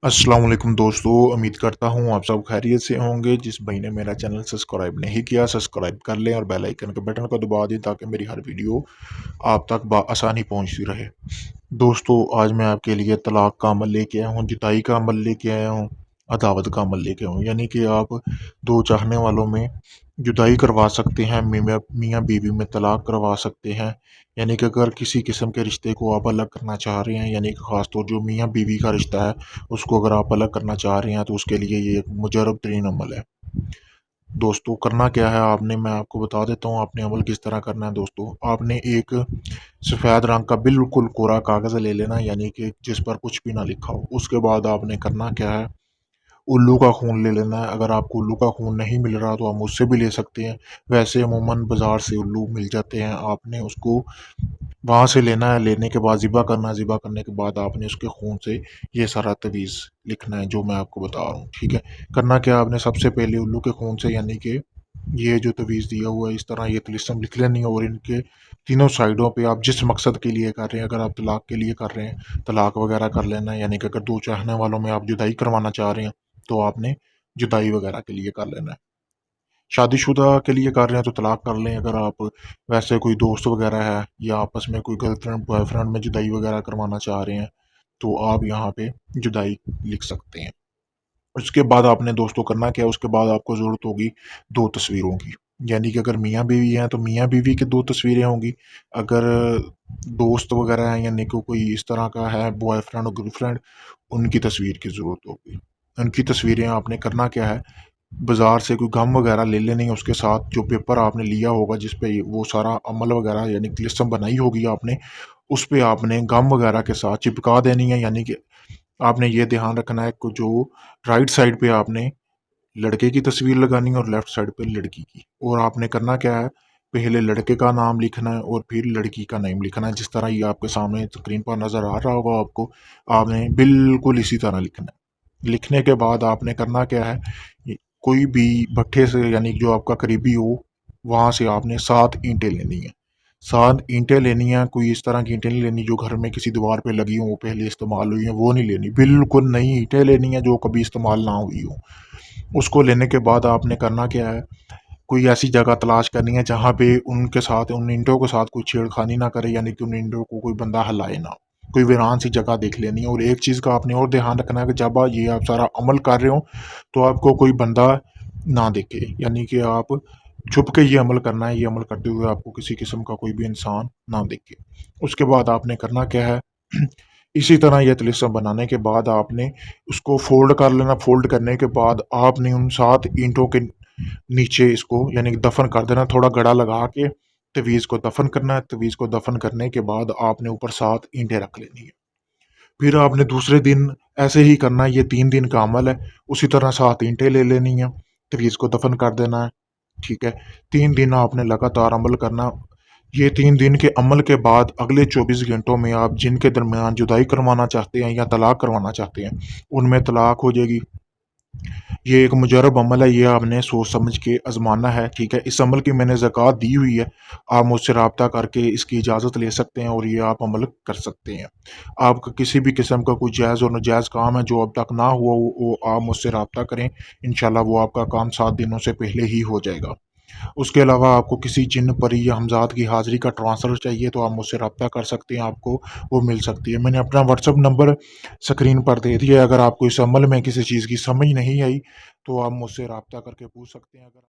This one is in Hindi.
अस्सलाम वालेकुम दोस्तों, उम्मीद करता हूँ आप सब खैरियत से होंगे। जिस भाई ने मेरा चैनल सब्सक्राइब नहीं किया, सब्सक्राइब कर लें और बेल आइकन के बटन को दबा दें ताकि मेरी हर वीडियो आप तक आसानी पहुँचती रहे। दोस्तों, आज मैं आपके लिए तलाक का अमल लेके आया हूँ, जुदाई का अमल लेके आया हूँ, अदावत का अमल लेके आया हूँ। यानी कि आप दो चाहने वालों में जुदाई करवा सकते हैं, मियाँ बीवी में तलाक करवा सकते हैं। यानी कि अगर किसी किस्म के रिश्ते को आप अलग करना चाह रहे हैं, यानी कि ख़ासतौर जो मियाँ बीवी का रिश्ता है उसको अगर आप अलग करना चाह रहे हैं तो उसके लिए ये एक मुजरब तरीन अमल है। दोस्तों, करना क्या है आपने, मैं आपको बता देता हूँ आपने अमल किस तरह करना है। दोस्तों, आपने एक सफ़ेद रंग का बिल्कुल कोरा कागज़ ले लेना, यानी कि जिस पर कुछ भी ना लिखा हो। उसके बाद आपने करना क्या है, उल्लू का खून ले लेना है। अगर आपको उल्लू का खून नहीं मिल रहा तो आप मुझसे भी ले सकते हैं। वैसे अमूमन बाज़ार से उल्लू मिल जाते हैं। आपने उसको वहाँ से लेना है, लेने के बाद ज़िबा करना है, ज़िबा करने के बाद आपने उसके खून से ये सारा तवीज़ लिखना है जो मैं आपको बता रहा हूँ, ठीक है। करना क्या, आपने सबसे पहले उल्लू के खून से, यानी कि ये जो तवीज़ दिया हुआ है इस तरह ये तिलिस्म लिख लेनी है, और इनके तीनों साइडों पे आप जिस मकसद के लिए कर रहे हैं, अगर आप तलाक के लिए कर रहे हैं तलाक वगैरह कर लेना है, यानी कि अगर दो चाहने वालों में आप जुदाई करवाना चाह रहे हैं तो आपने जुदाई वगैरह के लिए कर लेना है। शादीशुदा के लिए कर रहे हैं तो तलाक कर लें। अगर आप वैसे कोई दोस्त वगैरह है या आपस में कोई गर्लफ्रेंड बॉयफ्रेंड में जुदाई वगैरह करवाना चाह रहे हैं तो आप यहाँ पे जुदाई लिख सकते हैं। उसके बाद आपने दोस्तों करना क्या है, उसके बाद आपको ज़रूरत होगी दो तस्वीरों की। यानी कि अगर मियाँ बीवी हैं तो मियाँ बीवी की दो तस्वीरें होंगी। अगर दोस्त वगैरह हैं, यानी कि कोई इस तरह का है बॉयफ्रेंड और गर्लफ्रेंड, उनकी तस्वीर की ज़रूरत होगी। उनकी तस्वीरें आपने करना क्या है, बाज़ार से कोई गम वगैरह ले लेनी है, उसके साथ जो पेपर आपने लिया होगा जिस पे वो सारा अमल वगैरह यानी कि लिस्ट बनाई होगी आपने, उस पे आपने गम वगैरह के साथ चिपका देनी है। यानी कि आपने ये ध्यान रखना है कि जो राइट साइड पे आपने लड़के की तस्वीर लगानी है और लेफ्ट साइड पे लड़की की। और आपने करना क्या है, पहले लड़के का नाम लिखना है और फिर लड़की का नाम लिखना है, जिस तरह ये आपके सामने स्क्रीन पर नज़र आ रहा होगा आपको। आपने बिल्कुल इसी तरह लिखना है। लिखने के बाद आपने करना क्या है, कोई भी भट्ठे से, यानी जो आपका करीबी हो, वहां से आपने 7 ईंटें लेनी है। 7 ईंटें लेनी है, कोई इस तरह की ईंटें नहीं लेनी जो घर में किसी दीवार पे लगी हो, वो पहले इस्तेमाल हुई है, वो नहीं लेनी। बिल्कुल नई ईंटें लेनी है जो कभी इस्तेमाल ना हुई हो। उसको लेने के बाद आपने करना क्या है, कोई ऐसी जगह तलाश करनी है जहाँ पे उनके साथ, उन ईंटों के साथ कोई छेड़खानी ना करे, यानी कि उन ईंटों को कोई बंदा हिलाए ना। कोई वीरान सी जगह देख लेनी है। और एक चीज़ का आपने और ध्यान रखना है कि जब ये आप सारा अमल कर रहे हो तो आपको कोई बंदा ना देखे, यानी कि आप छुप के ये अमल करना है। ये अमल करते हुए आपको किसी किस्म का कोई भी इंसान ना देखे। उसके बाद आपने करना क्या है, इसी तरह ये तिलिस्म बनाने के बाद आपने उसको फोल्ड कर लेना। फोल्ड करने के बाद आपने उन 7 ईंटों के नीचे इसको, यानी कि दफन कर देना, थोड़ा गड़ा लगा के तवीज़ को दफन करना है। तवीज़ को दफन करने के बाद आपने ऊपर 7 ईंटें रख लेनी है। फिर आपने दूसरे दिन ऐसे ही करना है, ये 3 दिन का अमल है। उसी तरह 7 ईंटें ले लेनी है, तवीज़ को दफन कर देना है, ठीक है। 3 दिन आपने लगातार अमल करना। ये 3 दिन के अमल के बाद अगले 24 घंटों में आप जिनके दरमियान जुदाई करवाना चाहते हैं या तलाक करवाना चाहते हैं, उनमें तलाक हो जाएगी। ये एक मुजरब अमल है, ये आपने सोच समझ के आजमाना है, ठीक है। इस अमल की मैंने ज़कात दी हुई है, आप मुझसे रब्ता करके इसकी इजाज़त ले सकते हैं और ये आप अमल कर सकते हैं। आपका किसी भी किस्म का कोई जायज़ और नाजायज़ काम है जो अब तक ना हुआ हो, वो आप मुझसे रब्ता करें। इंशाल्लाह वो आपका काम 7 दिनों से पहले ही हो जाएगा। उसके अलावा आपको किसी जिन परी या हमज़ाद की हाज़िरी का ट्रांसफ़र चाहिए तो आप मुझसे रब्ता कर सकते हैं, आपको वो मिल सकती है। मैंने अपना व्हाट्सएप नंबर स्क्रीन पर दे दिया है। अगर आपको इस अमल में किसी चीज़ की समझ नहीं आई तो आप मुझसे रब्ता करके पूछ सकते हैं। अगर